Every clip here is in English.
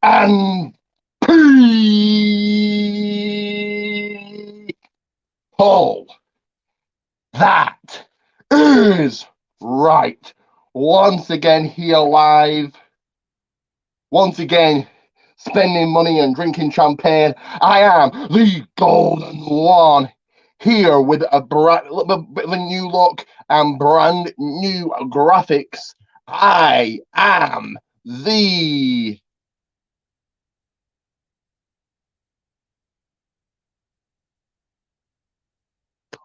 and people. That is right. Once again, here live. Once again, spending money and drinking champagne. I am the Golden One. Here with a little bit of a new look and brand new graphics. I am the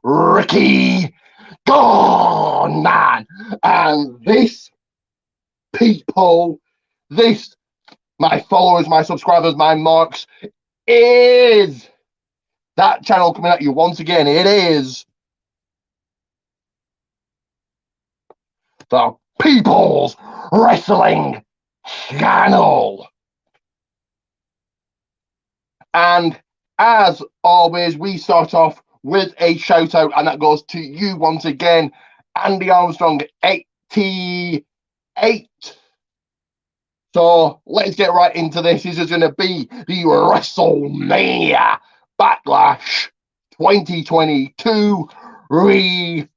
Ricky Gone Man. And this, people, this, my followers, my subscribers, my marks, is that channel coming at you once again. It is the People's Wrestling Channel. And as always, we start off with a shout out, and that goes to you once again, Andy Armstrong 88. So let's get right into this. This is going to be the Wrestlemania Backlash 2022 review.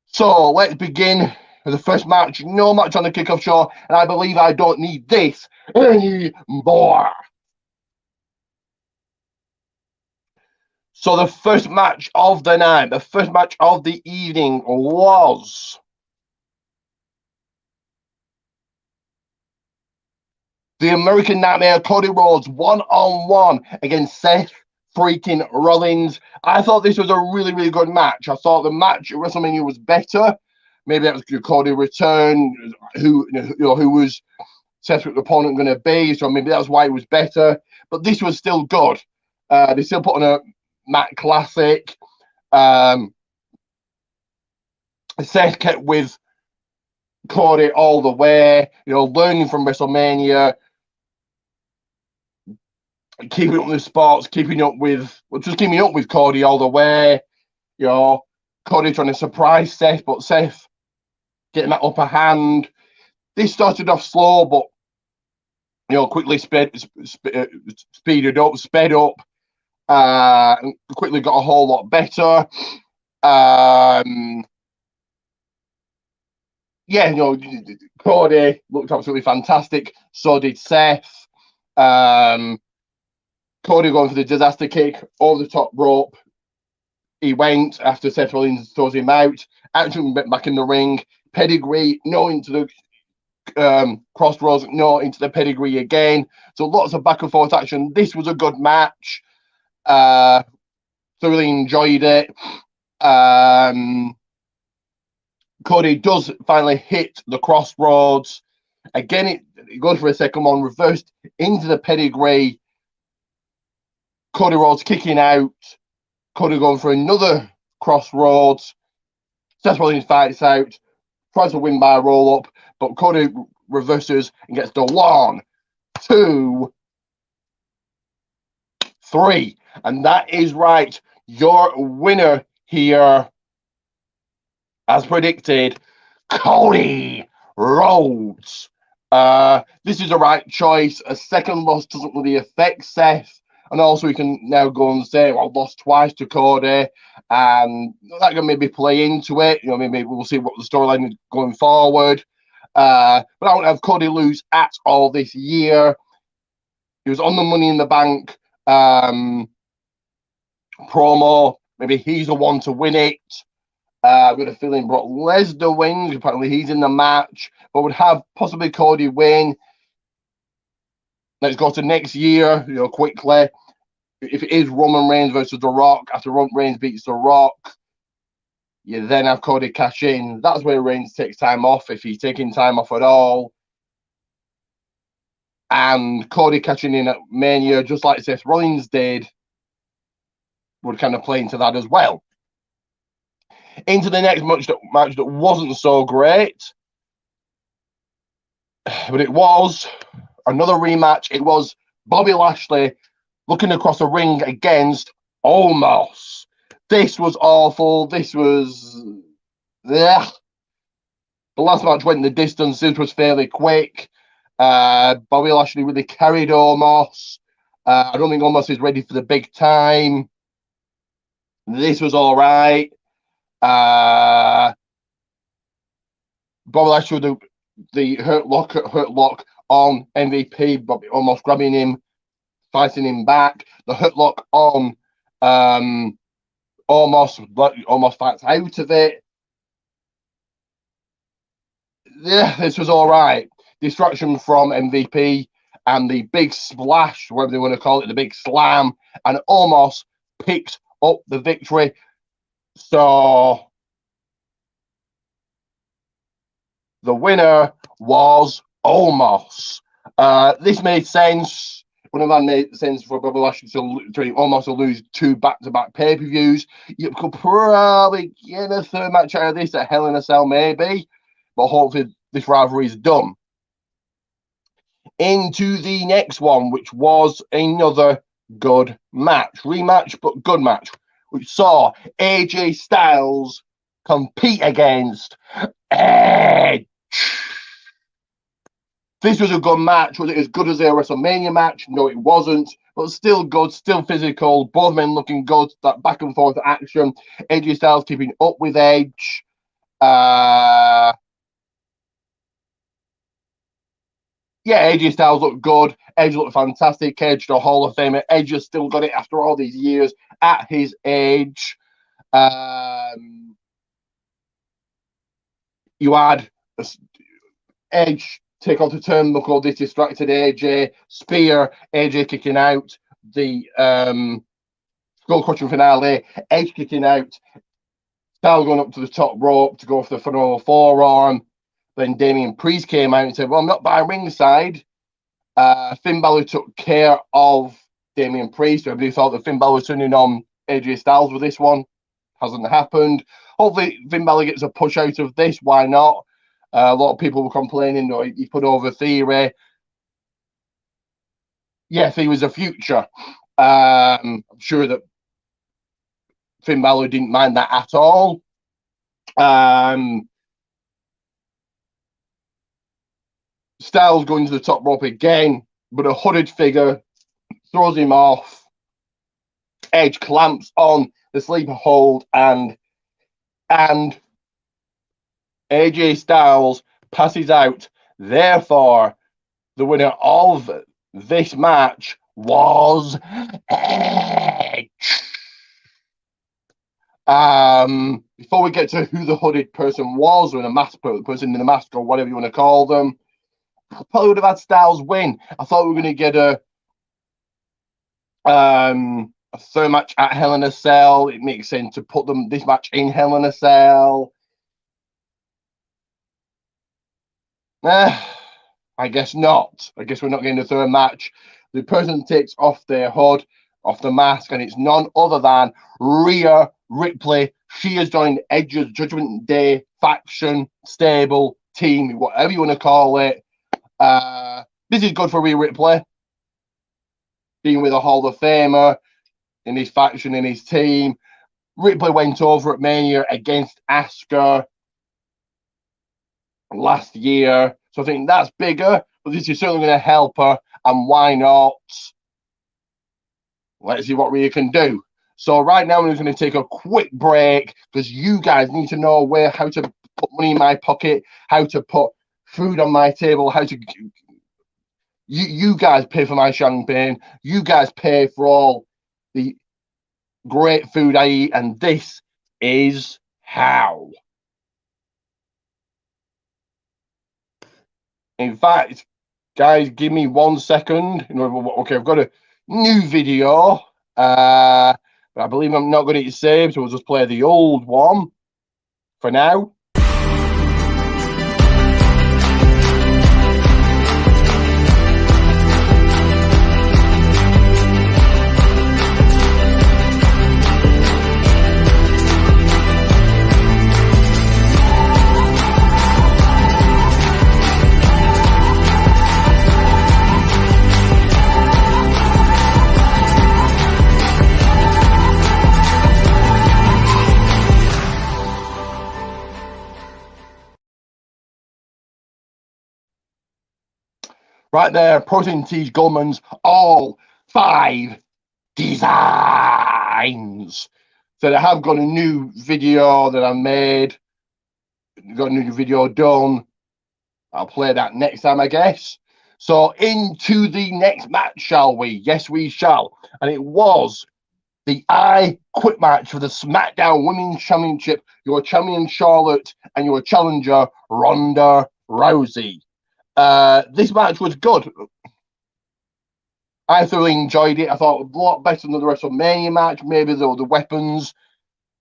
So let's begin with the first match. No match on the kickoff show, and I believe I don't need this anymore. So the first match of the night, the first match of the evening was the American Nightmare, Cody Rhodes, one-on-one against Seth freaking Rollins. I thought this was a really, really good match. I thought the match at WrestleMania was better. Maybe that was Cody return, who was Seth's opponent going to be, so maybe that's why it was better. But this was still good. They still put on a Matt Classic. Seth kept with Cody all the way, learning from WrestleMania, keeping up with spots, keeping up with Cody all the way. Cody trying to surprise Seth, but Seth getting that upper hand. This started off slow, but quickly sped up, and quickly got a whole lot better. Cody looked absolutely fantastic. So did Seth. Cody going for the disaster kick over the top rope. He went after Seth Rollins throws him out. Actually went back in the ring. Pedigree, no into the crossroads, no into the pedigree again. So lots of back and forth action. This was a good match. Thoroughly enjoyed it. Cody does finally hit the crossroads. Again, it goes for a second one, reversed into the pedigree. Cody Rhodes kicking out. Cody going for another crossroads. Seth Rollins fights out, tries to win by a roll up, but Cody reverses and gets the 1, 2, 3. And that is right. Your winner here, as predicted, Cody Rhodes. This is the right choice. A second loss doesn't really affect Seth. And also, we can now go and say, well, lost twice to Cody, and that can maybe play into it. Maybe we'll see what the storyline is going forward. But I don't have Cody lose at all this year. He was on the Money in the Bank promo. Maybe he's the one to win it. I've got a feeling Brock Lesnar wins. Apparently, he's in the match, but would have possibly Cody win. Let's go to next year, quickly. If it is Roman Reigns versus The Rock, after Roman Reigns beats The Rock, you then have Cody cash in. That's where Reigns takes time off, if he's taking time off at all. And Cody cashing in at Mania, just like Seth Rollins did, would kind of play into that as well. Into the next match that wasn't so great, but it was another rematch. It was Bobby Lashley looking across the ring against Omos. This was awful. This was... But The last match went the distance. This was fairly quick. Bobby Lashley really carried Omos. I don't think Omos is ready for the big time. This was all right. Bobby Lashley with the hurt lock on MVP, Bobby almost grabbing him, fighting him back. The hurt lock on almost fights out of it. Yeah, this was all right. Distraction from MVP and the big splash, whatever they want to call it, the big slam, and almost picked up the victory. So the winner was Omos. This made sense. One of that made sense for Bobby Lashley to almost lose 2 back-to-back pay-per-views. You could probably get a third match out of this at Hell in a Cell, maybe, but hopefully this rivalry is done. Into the next one, which was another good match. Rematch, but good match, which saw AJ Styles compete against Edge. This was a good match. Was it as good as their WrestleMania match? No, it wasn't. But still good, still physical. Both men looking good. That back and forth action. AJ Styles keeping up with Edge. Yeah, AJ Styles looked good. Edge looked fantastic. Edge, the Hall of Famer. Edge has still got it after all these years at his age. You had Edge take off the turnbuckle, this distracted AJ, spear, AJ kicking out, the skull crushing finale, Edge kicking out, Styles going up to the top rope to go for the phenomenal forearm. Then Damian Priest came out and said, well, I'm not by ringside. Finn Balor took care of Damian Priest. Everybody thought that Finn Balor was turning on AJ Styles with this one. Hasn't happened. Hopefully Finn Balor gets a push out of this. Why not? A lot of people were complaining that he put over Theory. Yes, he was a future. I'm sure that Finn Balor didn't mind that at all. Styles going to the top rope again, but a hooded figure throws him off. Edge clamps on the sleeper hold and AJ Styles passes out. Therefore, the winner of this match was Edge. Before we get to who the hooded person was, or the mask person in the mask, or whatever you want to call them, I probably would have had Styles win. I thought we were going to get a third match at Hell in a Cell. It makes sense to put this match in Hell in a Cell. I guess not. I guess we're not getting a third match. The person takes off their hood, off the mask, and it's none other than Rhea Ripley. She has joined Edge's Judgment Day faction, stable, team, whatever you want to call it. This is good for Rhea Ripley. Being with a Hall of Famer in his faction, in his team. Ripley went over at Mania against Asuka last year. So I think that's bigger, but this is certainly going to help her. And why not? Let's see what Rhea can do. So right now, we're going to take a quick break because you guys need to know how to put money in my pocket, how to put food on my table, how to... You guys pay for my champagne. You guys pay for all the great food I eat, and this is how. In fact, guys, give me 1 second. Okay, I've got a new video, but I believe I'm not going to save, so we'll just play the old one for now. Right there, Protein Tees Gullman's all 5 designs. So I have got a new video that I made. Got a new video done. I'll play that next time, I guess. So into the next match, shall we? Yes, we shall. And it was the I Quit match for the SmackDown Women's Championship. Your champion Charlotte and your challenger Ronda Rousey. This match was good. I thoroughly enjoyed it. I thought a lot better than the WrestleMania match. Maybe the weapons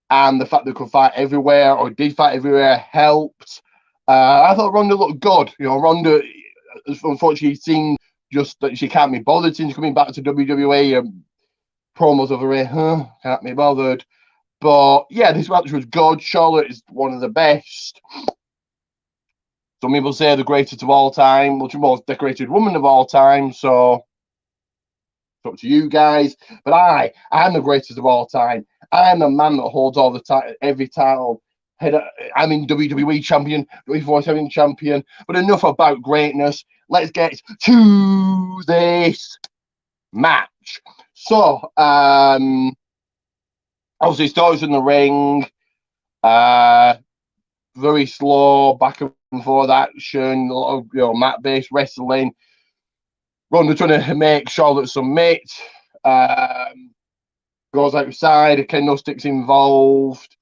and the fact they could fight everywhere or did fight everywhere helped. I thought Ronda looked good. You know, Ronda, unfortunately, seemed just that she can't be bothered since coming back to WWE. Promos over here, can't be bothered. But yeah, this match was good. Charlotte is one of the best. Some people say the greatest of all time, which is the most decorated woman of all time. So it's up to you guys. But I'm the greatest of all time. I'm the man that holds all the time, every title. I'm in WWE champion, WWE champion. But enough about greatness. Let's get to this match. So, obviously, starts in the ring. Very slow back and forth action. A lot of mat-based wrestling. Ronda trying to make Charlotte submit. Goes outside. A kendo stick's involved.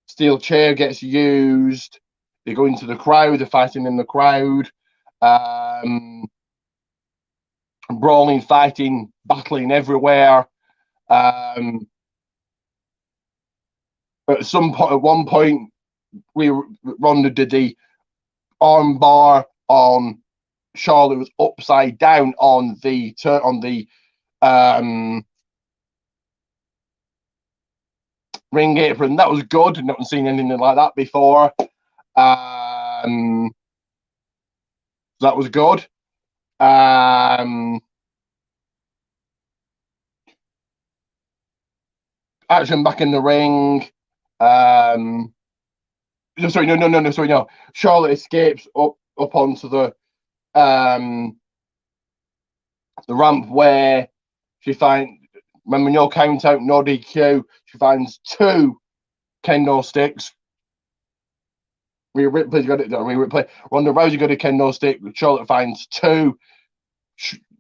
Steel chair gets used. They go into the crowd. They're fighting in the crowd. Brawling, fighting, battling everywhere. At one point, Ronda did the arm bar on Charlotte. Was upside down on the ring apron. That was good. I've not seen anything like that before. That was good. Action back in the ring. No. Charlotte escapes up onto the ramp where she finds, remember, no count out, no DQ. She finds 2 kendo sticks. Rhea Ripley's got it. Ronda Rousey got a kendo stick. Charlotte finds 2.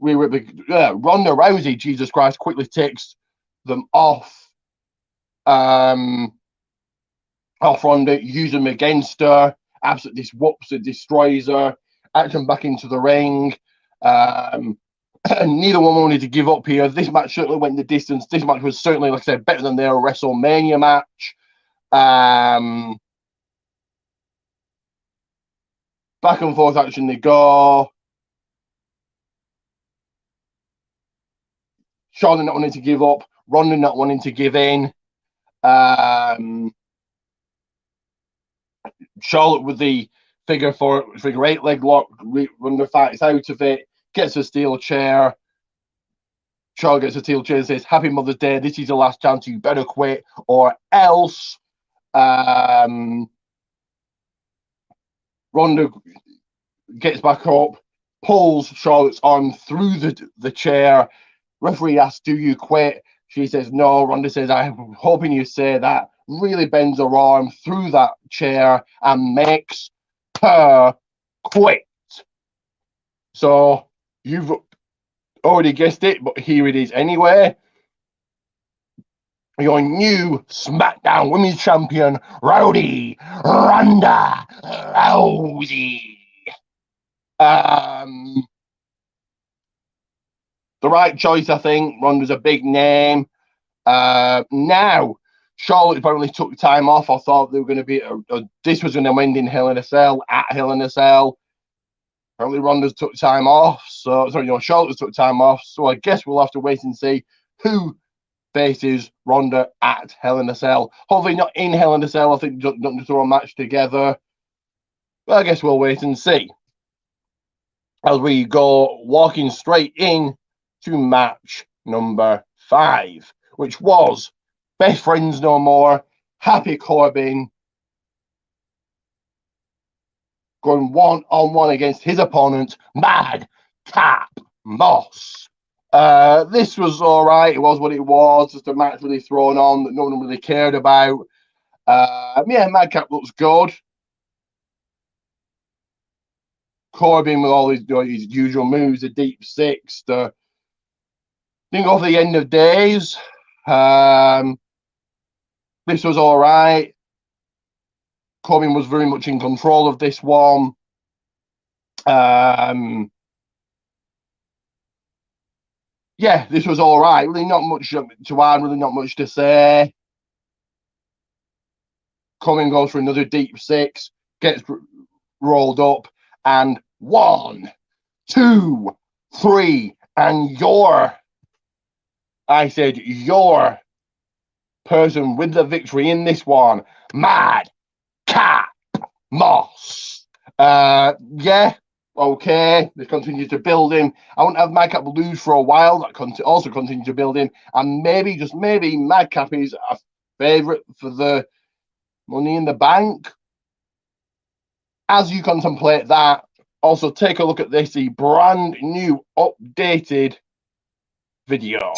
Ronda Rousey, Jesus Christ, quickly takes them off. Off Ronda, use them against her. Absolutely whoops it, destroys her. Action back into the ring. And neither one wanted to give up here. This match certainly went the distance. This match was certainly, like I said, better than their WrestleMania match. Back and forth action they go. Charlotte not wanting to give up. Ronda not wanting to give in. Charlotte with the figure 8 leg lock. Ronda fights out of it. Gets a steel chair. Charlotte gets a steel chair and says, "Happy Mother's Day. This is the last chance. You better quit or else." Ronda gets back up, pulls Charlotte's arm through the chair. Referee asks, "Do you quit?" She says, "No." Ronda says, "I'm hoping you say that." Really bends her arm through that chair and makes her quit. So you've already guessed it, but here it is anyway. Your new SmackDown Women's Champion, Ronda Rousey. The right choice, I think. Ronda's a big name. Now, Charlotte apparently took time off. I thought they were going to be this was going to end in Hell in a Cell, at Hell in a Cell. Apparently, Ronda's took time off. Charlotte's took time off. So I guess we'll have to wait and see who faces Ronda at Hell in a Cell. Hopefully not in Hell in a Cell. I think don't throw a match together. But I guess we'll wait and see. As we go walking straight in to match number 5, which was Best Friends No More, Happy Corbin going one-on-one against his opponent, Madcap Moss. This was all right. It was what it was. Just a match really thrown on that no one really cared about. Yeah, Madcap looks good. Corbin with all his usual moves, the deep six, the thing off the end of days. This was all right. Corbin was very much in control of this one. Yeah, this was all right. Really not much to add, really not much to say. Corbin goes for another deep six, gets rolled up, and 1, 2, 3, and I said your person with the victory in this one, Madcap Moss. Yeah, okay. This continues to build him. I won't have Madcap lose for a while. That also continues to build him, and maybe, just maybe, Madcap is a favorite for the Money in the Bank. As you contemplate that, also take a look at this, the brand new updated video.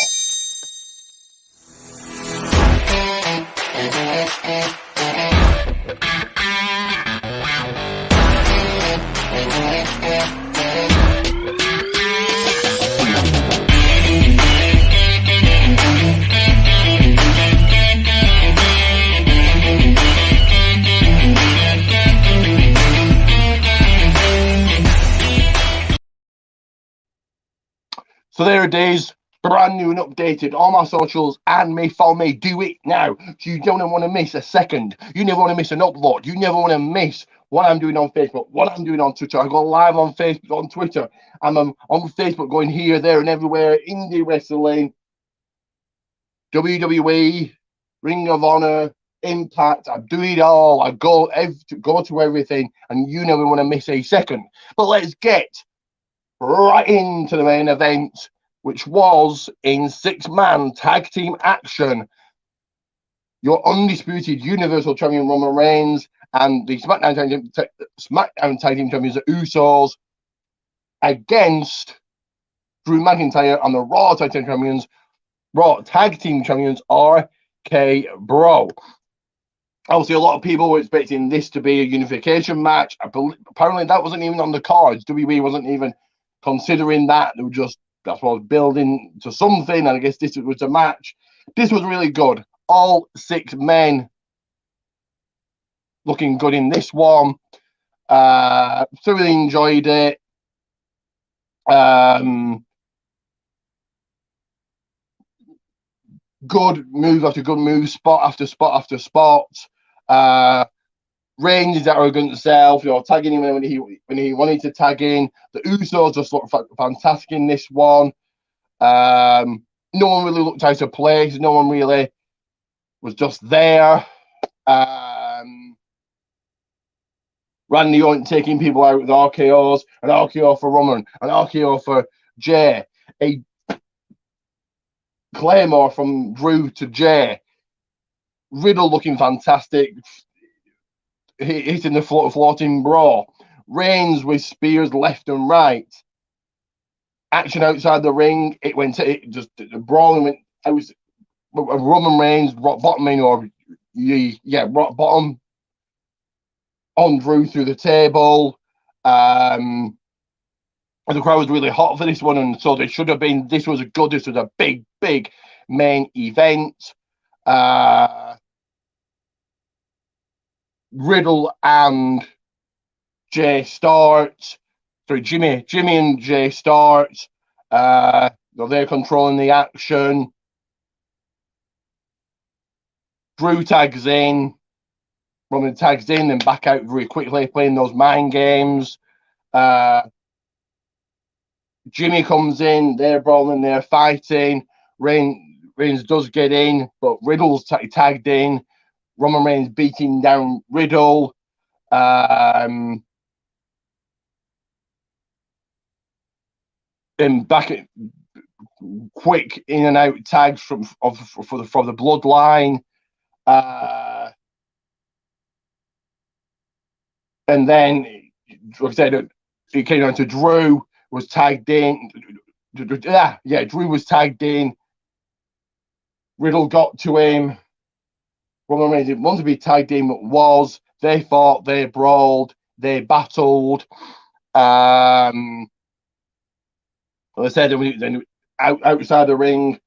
So there it is, brand new and updated. All my socials and me, follow me, do it now. So you don't want to miss a second. You never want to miss an upload. You never want to miss what I'm doing on Facebook, what I'm doing on Twitter. I go live on Facebook, on Twitter. I'm on Facebook going here, there, and everywhere. Indie wrestling, WWE, Ring of Honor, Impact. I do it all. I go to everything, and you never want to miss a second. But let's get right into the main event, which was in 6-man tag team action. Your undisputed Universal Champion Roman Reigns and the SmackDown Tag Team Champions, the Usos, against Drew McIntyre and the Raw Tag Team Champions, RK Bro. Obviously, a lot of people were expecting this to be a unification match. Apparently, that wasn't even on the cards. WWE wasn't even considering that. They were just, that's what was building to something, and I guess this was a match. This was really good. All 6 men looking good in this one. Thoroughly enjoyed it. Good move after good move, spot after spot after spot. Reigns' his arrogant self, tagging him when he wanted to tag in. The Usos just looked fantastic in this one. No one really looked out of place. No one really was just there. Randy Orton taking people out with RKOs, an RKO for Roman, an RKO for Jay, a Claymore from Drew to Jay. Riddle looking fantastic, hitting the floating bra. Reigns with spears left and right. Action outside the ring. The brawling went. It was Roman Reigns rock bottoming, or rock bottom on Drew through the table. The crowd was really hot for this one, and so they should have been. This was a big main event. Riddle and Jay start. Sorry, Jimmy and Jay start. They're controlling the action. Drew tags in. Roman tags in, then back out very quickly, playing those mind games. Jimmy comes in. They're brawling. They're fighting. Reigns does get in, but Riddle's tagged in. Roman Reigns beating down Riddle. And back at quick in and out tags for the bloodline. And then like I said, it came down to Drew was tagged in. Yeah, Drew was tagged in. Riddle got to him. Roman Reigns didn't want to be tagged in, but was. They fought, they brawled, they battled. Like I said, then outside the ring,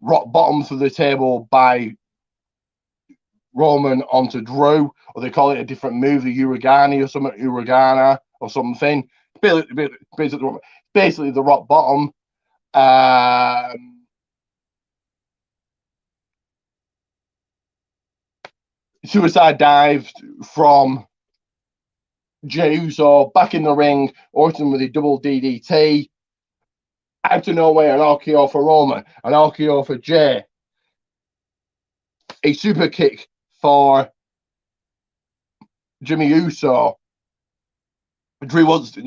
rock bottom through the table by Roman onto Drew, or they call it a different move, the Uragani or something, Uragana or something. Basically the rock bottom. Suicide dive from Jey Uso back in the ring, Orton with a double DDT. Out of nowhere, an RKO for Roman, an RKO for Jey. A super kick for Jimmy Uso. Drew wants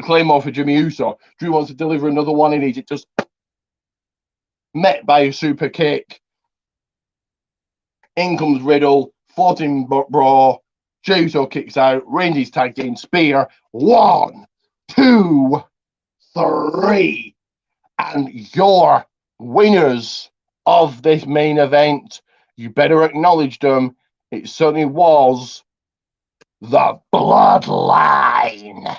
Claymore for Jimmy Uso. Drew wants to deliver another one in it. It just met by a super kick. In comes Riddle, 14 brawl. Jey Uso kicks out. Reigns tag team spear. 1, 2, 3. And your winners of this main event, you better acknowledge them. It certainly was the Bloodline.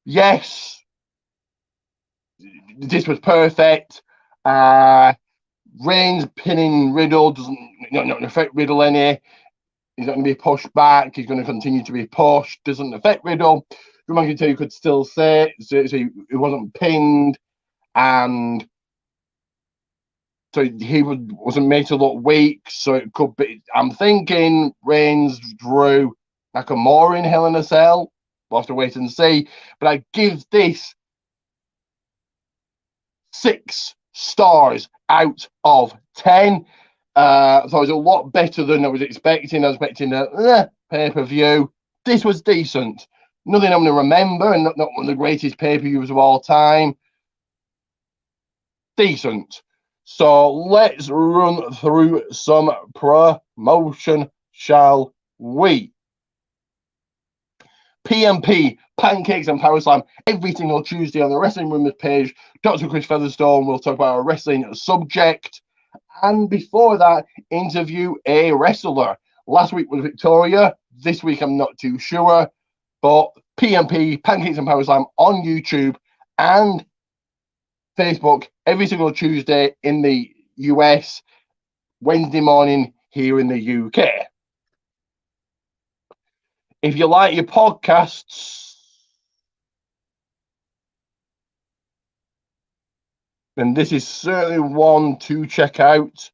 Yes, this was perfect. Reigns pinning Riddle doesn't affect Riddle any. He's not going to be pushed back. He's going to continue to be pushed. Doesn't affect Riddle. Drew McIntyre could still say so he wasn't pinned, and so he wasn't made to look weak. So it could be. I'm thinking Reigns, Drew, Nakamura in Hell in a Cell. We'll have to wait and see. But I give this 6 stars out of 10. So it was a lot better than I was expecting. I was expecting a pay-per-view. This was decent. Nothing I'm going to remember, and not one of the greatest pay-per-views of all time. Decent. So let's run through some promotion, shall we? PMP, Pancakes and Power Slam, every single Tuesday on the Wrestling Rumors page. Dr. Chris Featherstone will talk about a wrestling subject. And before that, interview a wrestler. Last week was Victoria. This week, I'm not too sure. But PMP, Pancakes and Power Slam on YouTube and Facebook every single Tuesday in the US, Wednesday morning here in the UK. If you like your podcasts, then this is certainly one to check out.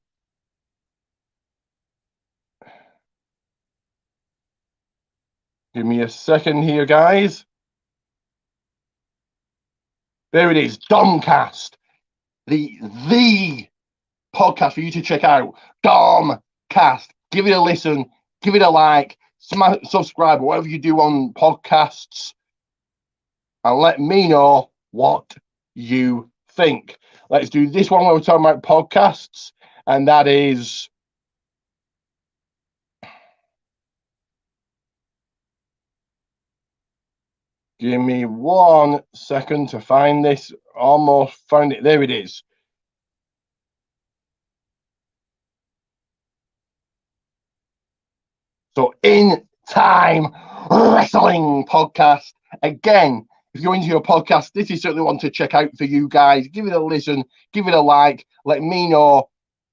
Give me a second here, guys. There it is, Domcast, the podcast for you to check out. Domcast. Give it a listen, give it a like, subscribe, whatever you do on podcasts, and let me know what you think. Let's do this one where we're talking about podcasts, and that is give me 1 second to find this. Almost found it. There it is. So, In Time Wrestling Podcast. Again, if you're into your podcast, this is certainly one to check out for you guys. Give it a listen, give it a like. Let me know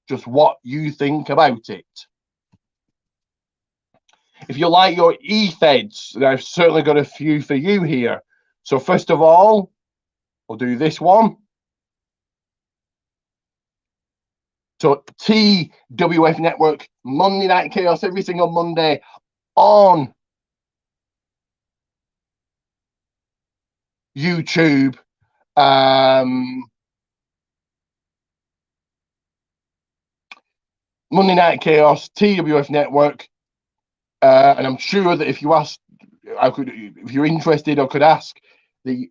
just what you think about it. If you like your e-feds, I've certainly got a few for you here. So first of all, we'll do this one. So TWF Network, Monday Night Chaos, every single Monday on YouTube. Monday Night Chaos, TWF Network. And I'm sure that if you ask, if you're interested, I could ask the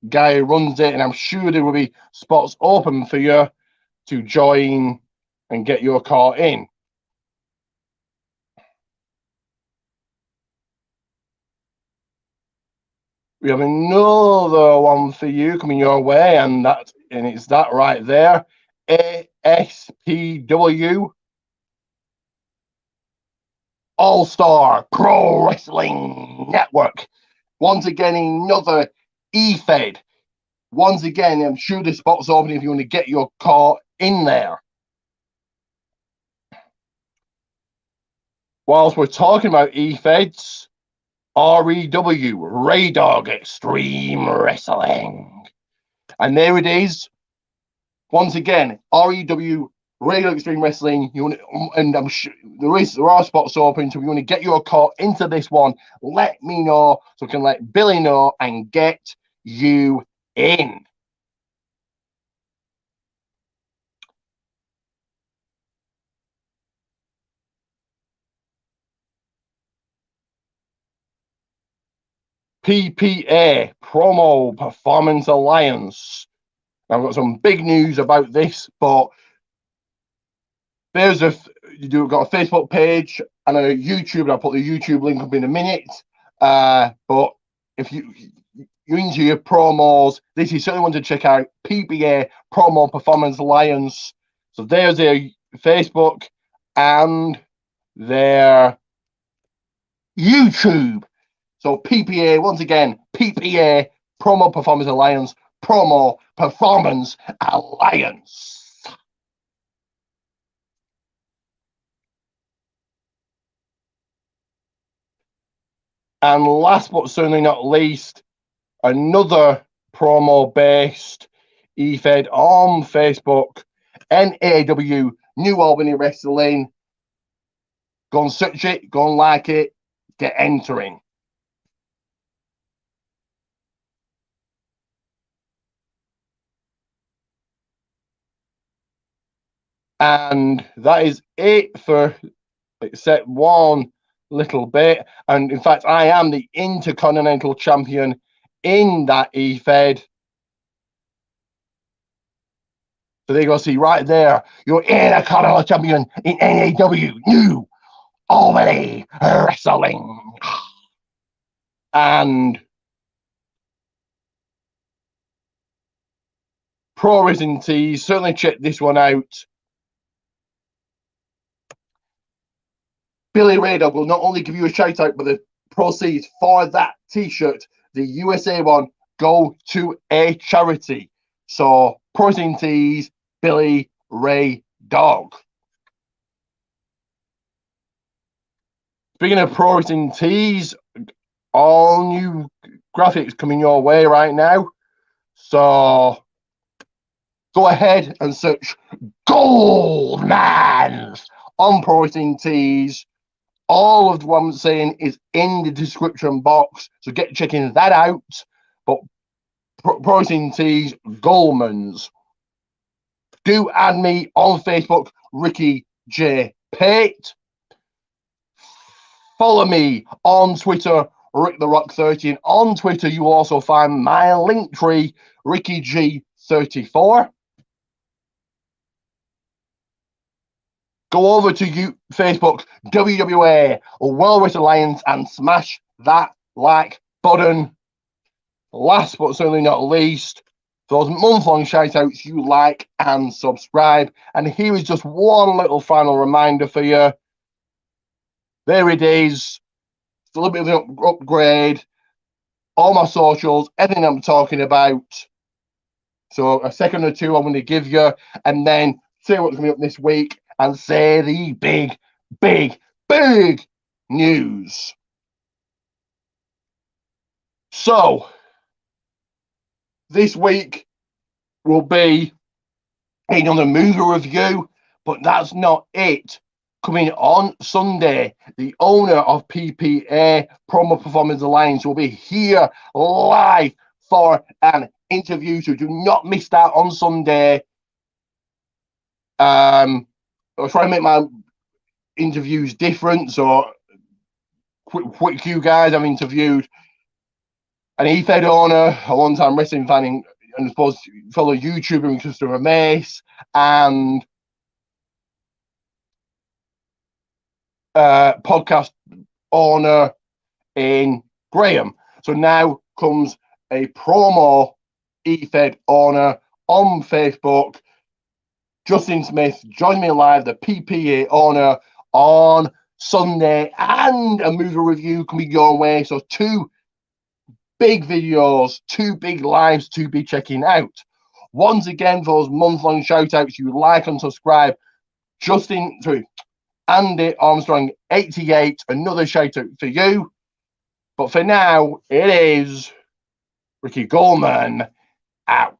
guy who runs it, and I'm sure there will be spots open for you to join and get your car in. we have another one for you coming your way, and it's that right there. ASPW All-Star Pro Wrestling Network. Once again, another E-Fed. Once again, I'm sure the spot's open if you want to get your car in there. Whilst we're talking about E-Feds, REW, Ray Dog Extreme Wrestling. And there it is. Once again, REW, Ray Dog Extreme Wrestling. And I'm sure there are spots open. So if you want to get your car into this one, let me know so I can let Billy know and get you in. PPA, Promo Performance Alliance. I've got some big news about this, but you've got a Facebook page and a YouTube. I'll put the YouTube link up in a minute. But if you're into your promos, this is certainly one to check out. PPA, Promo Performance Alliance. So there's their Facebook and their YouTube. So PPA, once again, PPA, Promo Performance Alliance, Promo Performance Alliance. And last but certainly not least, another promo-based E-Fed on Facebook, NAW, New Albany Wrestling. Go and search it, go and like it, get entering. And that is it for except one little bit. And in fact, I am the Intercontinental Champion in that E-Fed. So there you go, see right there, you're Intercontinental Champion in NAW, New Albany Wrestling. And Pro Wrestling Tees, certainly check this one out. Billy Ray Dog will not only give you a shout out, but the proceeds for that t-shirt, the USA one, go to a charity. So Pro Wrestling Tees, Billy Ray Dog. Speaking of Pro Wrestling Tees, all new graphics coming your way right now. So go ahead and search Goldmans on Pro Wrestling Tees. All of what I'm saying is in the description box, so get checking that out. But Pro Wrestling Tees, Goldmans. Do add me on Facebook, Ricky J. Pate. Follow me on Twitter, Rick the Rock 30. And on Twitter, you will also find my link tree, Ricky G34. Go over to Facebook, WWA World Wrestling Alliance, and smash that like button. Last but certainly not least, those month-long shout-outs, you like and subscribe. And here is just one little final reminder for you. There it is. It's a little bit of an upgrade. All my socials, everything I'm talking about. So a second or two I'm going to give you, and then say what's coming up this week, and say the big, big, big news. So this week will be another movie review, but that's not it. Coming on Sunday, the owner of PPA, Promo Performance Alliance, will be here live for an interview, so do not miss that on Sunday. I'll try to make my interviews different, so quick you guys, I've interviewed an E-Fed owner, a long-time wrestling fan, and I suppose fellow YouTuber Christopher Mace, and podcast owner in Graham. So now comes a promo EFED owner on Facebook. Justin Smith joined me live, the PPA owner, on Sunday, and a movie review coming your way. So 2 big videos, 2 big lives to be checking out. Once again, for those month-long shout-outs, you like and subscribe. Andy Armstrong 88, another shout-out for you. But for now, it is Ricky Goldman out.